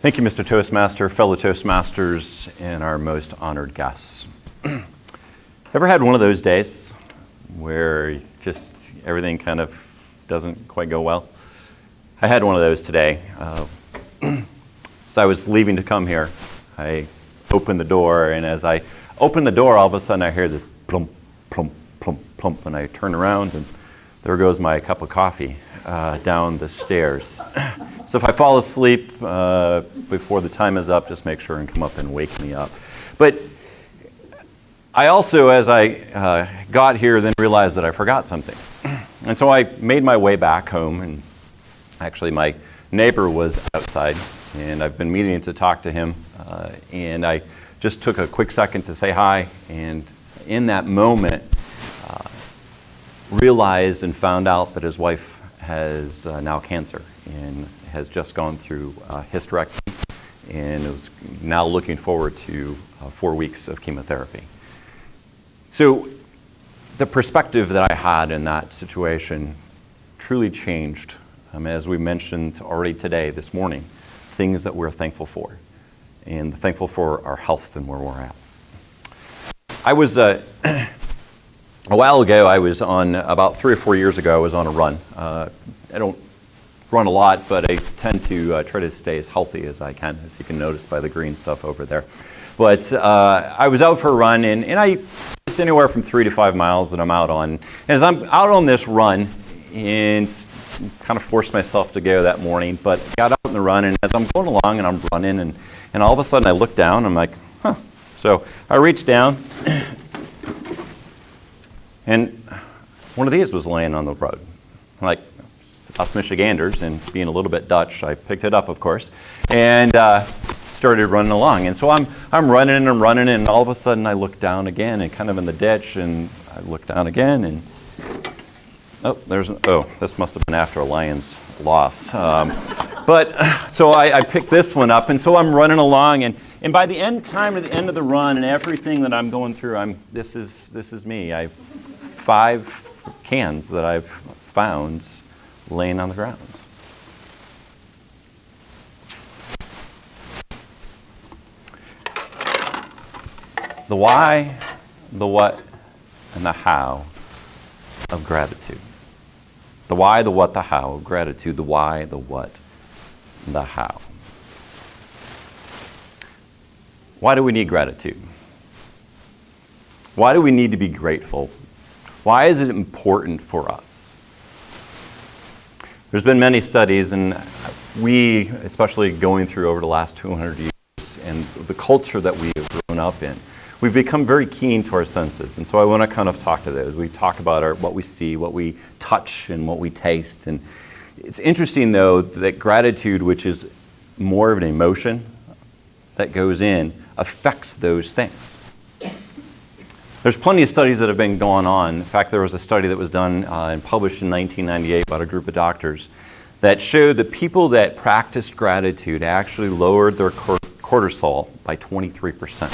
Thank you, Mr. Toastmaster, fellow Toastmasters, and our most honored guests. Ever had one of those days where just everything kind of doesn't quite go well? I had one of those today. As I was leaving to come here, I opened the door, and as I opened the door, all of a sudden I hear this plump, plump, plump, plump, and I turn around, and there goes my cup of coffee down the stairs. So if I fall asleep before the time is up, just make sure and come up and wake me up. But I also, as I got here, then realized that I forgot something. And so I made my way back home, and actually my neighbor was outside, and I've been meaning to talk to him, and I just took a quick second to say hi, and in that moment, realized and found out that his wife has now cancer and has just gone through hysterectomy and is now looking forward to 4 weeks of chemotherapy. So the perspective that I had in that situation truly changed. As we mentioned already today, this morning, things that we're thankful for, and thankful for our health and where we're at. I was a while ago, I was on, about 3 or 4 years ago, I was on a run. I don't run a lot, but I tend to try to stay as healthy as I can, as you can notice by the green stuff over there. But I was out for a run, and it's anywhere from 3 to 5 miles that I'm out on. And as I'm out on this run, and kind of forced myself to go that morning, but got out on the run, and as I'm going along and I'm running, and all of a sudden I look down, I'm like, huh. So I reached down, and one of these was laying on the road. Like us Michiganders, and being a little bit Dutch, I picked it up, of course, and started running along. And so I'm running and running, and all of a sudden I look down again, and kind of in the ditch, and I look down again, and this must have been after a Lions loss. But so I picked this one up, and so I'm running along, and by the end of the run, and everything that I'm going through, this is me. I have 5 cans that I've found laying on the ground. The why, the what, and the how of gratitude. The why, the what, the how of gratitude. The why, the what, and the how. Why do we need gratitude? Why do we need to be grateful? Why is it important for us? There's been many studies, and we, especially going through over the last 200 years, and the culture that we have grown up in, we've become very keen to our senses. And so I want to kind of talk to those. We talk about what we see, what we touch, and what we taste. And it's interesting, though, that gratitude, which is more of an emotion that goes in, affects those things. There's plenty of studies that have been going on. In fact, there was a study that was done and published in 1998 about a group of doctors that showed that people that practiced gratitude actually lowered their cortisol by 23%.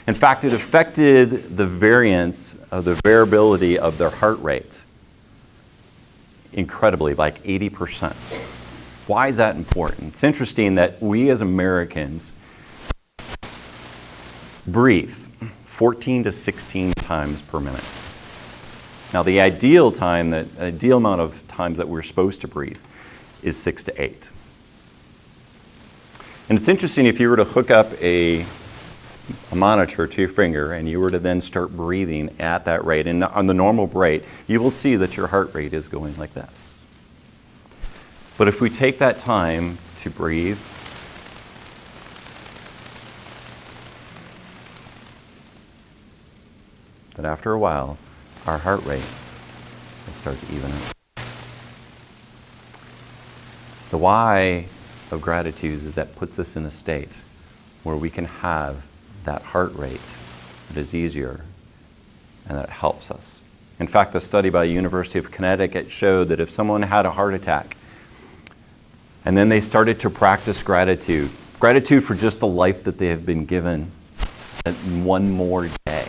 In fact, it affected the variance of the variability of their heart rate incredibly, like 80%. Why is that important? It's interesting that we as Americans breathe 14 to 16 times per minute. Now, the ideal amount of times that we're supposed to breathe is 6 to 8. And it's interesting, if you were to hook up a monitor to your finger and you were to then start breathing at that rate, and on the normal rate, you will see that your heart rate is going like this. But if we take that time to breathe, that after a while, our heart rate will start to even out. The why of gratitude is that puts us in a state where we can have that heart rate that is easier and that helps us. In fact, the study by the University of Connecticut showed that if someone had a heart attack and then they started to practice gratitude for just the life that they have been given, that one more day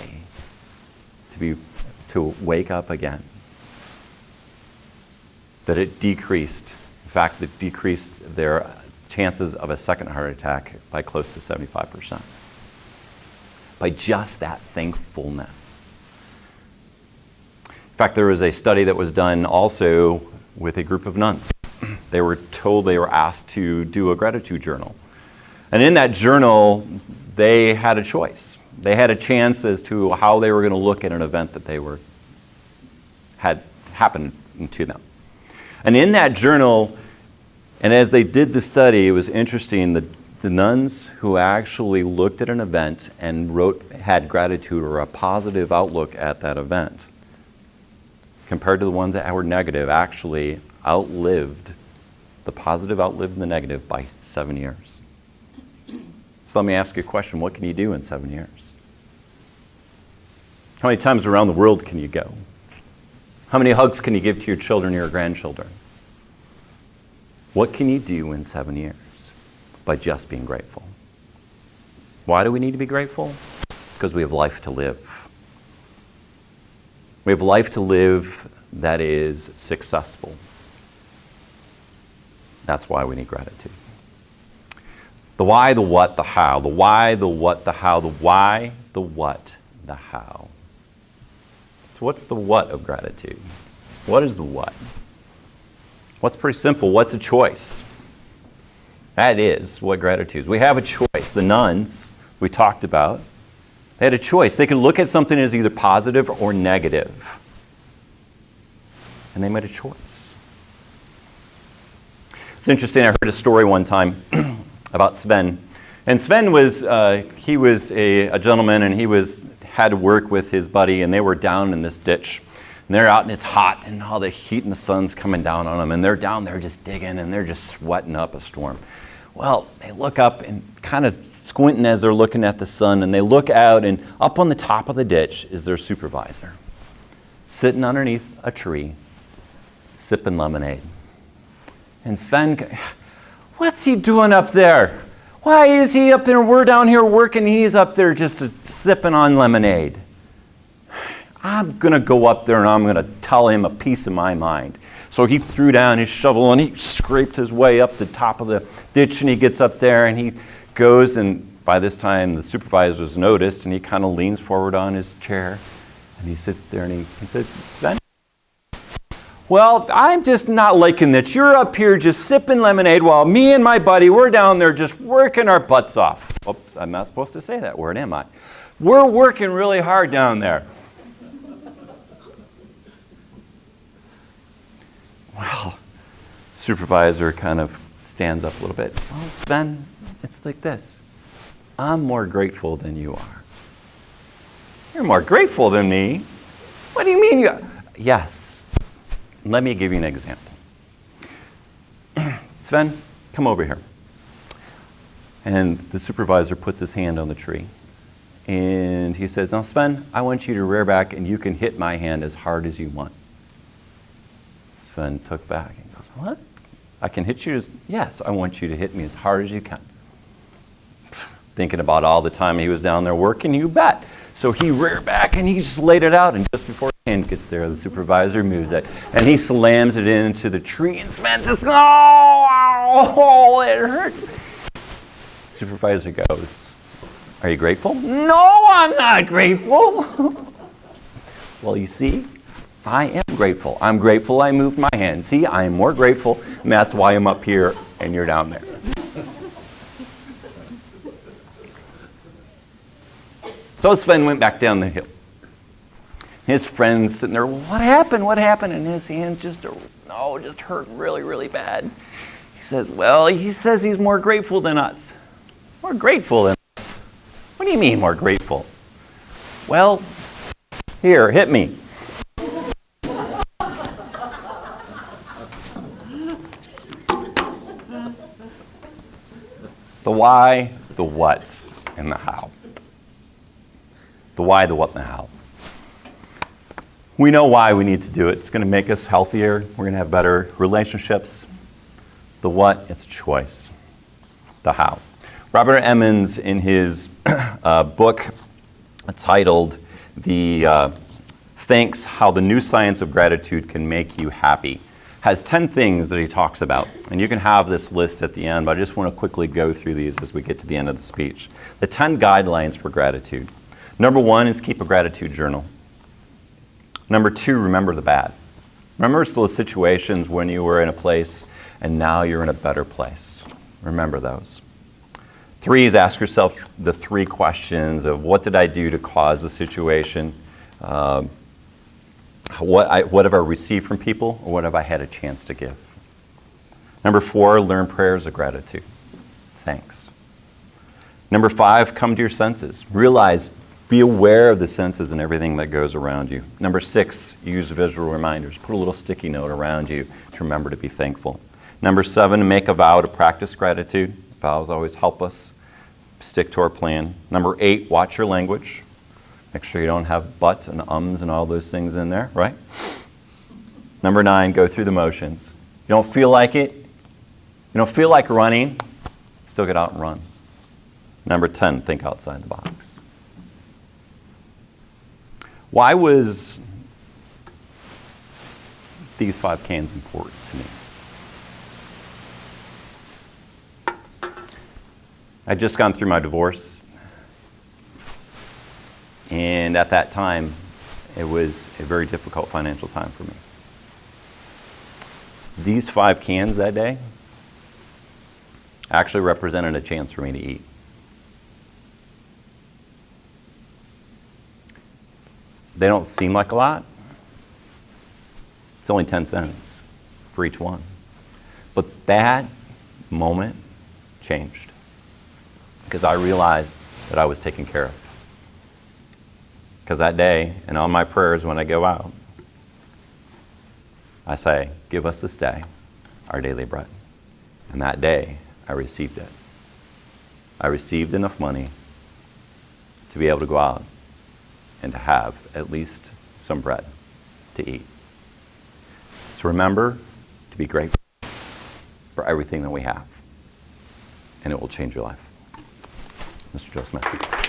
to wake up again, that it decreased. In fact, it decreased their chances of a second heart attack by close to 75%. By just that thankfulness. In fact, there was a study that was done also with a group of nuns. They were asked to do a gratitude journal. And in that journal, they had a choice. They had a chance as to how they were going to look at an event that had happened to them. And in that journal, and as they did the study, it was interesting, the nuns who actually looked at an event and had gratitude or a positive outlook at that event, compared to the ones that were negative, actually the positive outlived the negative by 7 years. So let me ask you a question. What can you do in 7 years? How many times around the world can you go? How many hugs can you give to your children or your grandchildren? What can you do in 7 years by just being grateful? Why do we need to be grateful? Because we have life to live. We have life to live that is successful. That's why we need gratitude. The why, the what, the how. The why, the what, the how. The why, the what, the how. So what's the what of gratitude? What is the what? What's pretty simple? What's a choice? That is what gratitude is. We have a choice. The nuns we talked about, they had a choice. They could look at something as either positive or negative. And they made a choice. It's interesting, I heard a story one time about Sven. And Sven was, he was a gentleman, and he had to work with his buddy, and they were down in this ditch. And they're out, and it's hot, and all the heat and the sun's coming down on them, and they're down there just digging, and they're just sweating up a storm. Well, they look up and kind of squinting as they're looking at the sun, and they look out, and up on the top of the ditch is their supervisor, sitting underneath a tree, sipping lemonade. And Sven, what's he doing up there? Why is he up there? We're down here working, he's up there just sipping on lemonade. I'm going to go up there and I'm going to tell him a piece of my mind. So he threw down his shovel and he scraped his way up the top of the ditch, and he gets up there and he goes, and by this time the supervisor's noticed, and he kind of leans forward on his chair and he sits there and he said, Sven, well, I'm just not liking that you're up here just sipping lemonade while me and my buddy, we're down there just working our butts off. Oops, I'm not supposed to say that word, am I? We're working really hard down there. Well, the supervisor kind of stands up a little bit. Well, Sven, it's like this. I'm more grateful than you are. You're more grateful than me? What do you mean? Yes. Let me give you an example. Sven, come over here. And the supervisor puts his hand on the tree. And he says, now, Sven, I want you to rear back and you can hit my hand as hard as you want. Sven took back and goes, what? I can hit you yes, I want you to hit me as hard as you can. Thinking about all the time he was down there working, you bet. So he reared back and he just laid it out, and just before his hand gets there, the supervisor moves it, and he slams it into the tree, and Sven just, oh, it hurts. Supervisor goes, are you grateful? No, I'm not grateful. Well, you see, I am grateful. I'm grateful I moved my hand. See, I am more grateful, and that's why I'm up here and you're down there. So Sven went back down the hill. His friend's sitting there, what happened? What happened? And his hands just hurt really, really bad. He says he's more grateful than us. More grateful than us? What do you mean more grateful? Well, here, hit me. The why, the what, and the how. The why, the what, and the how. We know why we need to do it. It's going to make us healthier. We're going to have better relationships. The what, it's choice. The how. Robert Emmons, in his book titled Thanks, How the New Science of Gratitude Can Make You Happy, has 10 things that he talks about. And you can have this list at the end, but I just want to quickly go through these as we get to the end of the speech. The 10 guidelines for gratitude. Number 1 is keep a gratitude journal. Number 2, remember the bad. Remember those situations when you were in a place and now you're in a better place. Remember those. 3 is ask yourself the 3 questions of what did I do to cause the situation? What have I received from people, or what have I had a chance to give? Number 4, learn prayers of gratitude. Thanks. Number 5, come to your senses. Realize, be aware of the senses and everything that goes around you. Number 6, use visual reminders. Put a little sticky note around you to remember to be thankful. Number 7, make a vow to practice gratitude. Vows always help us stick to our plan. Number 8, watch your language. Make sure you don't have but and ums and all those things in there, right? Number 9, go through the motions. You don't feel like it. You don't feel like running. Still get out and run. Number 10, think outside the box. Why was these 5 cans important to me? I'd just gone through my divorce, and at that time, it was a very difficult financial time for me. These 5 cans that day actually represented a chance for me to eat. They don't seem like a lot. It's only 10 cents for each one. But that moment changed because I realized that I was taken care of. Because that day, and on my prayers when I go out, I say, give us this day our daily bread. And that day, I received it. I received enough money to be able to go out and to have at least some bread to eat. So remember to be grateful for everything that we have, and it will change your life. Mr. Toastmaster.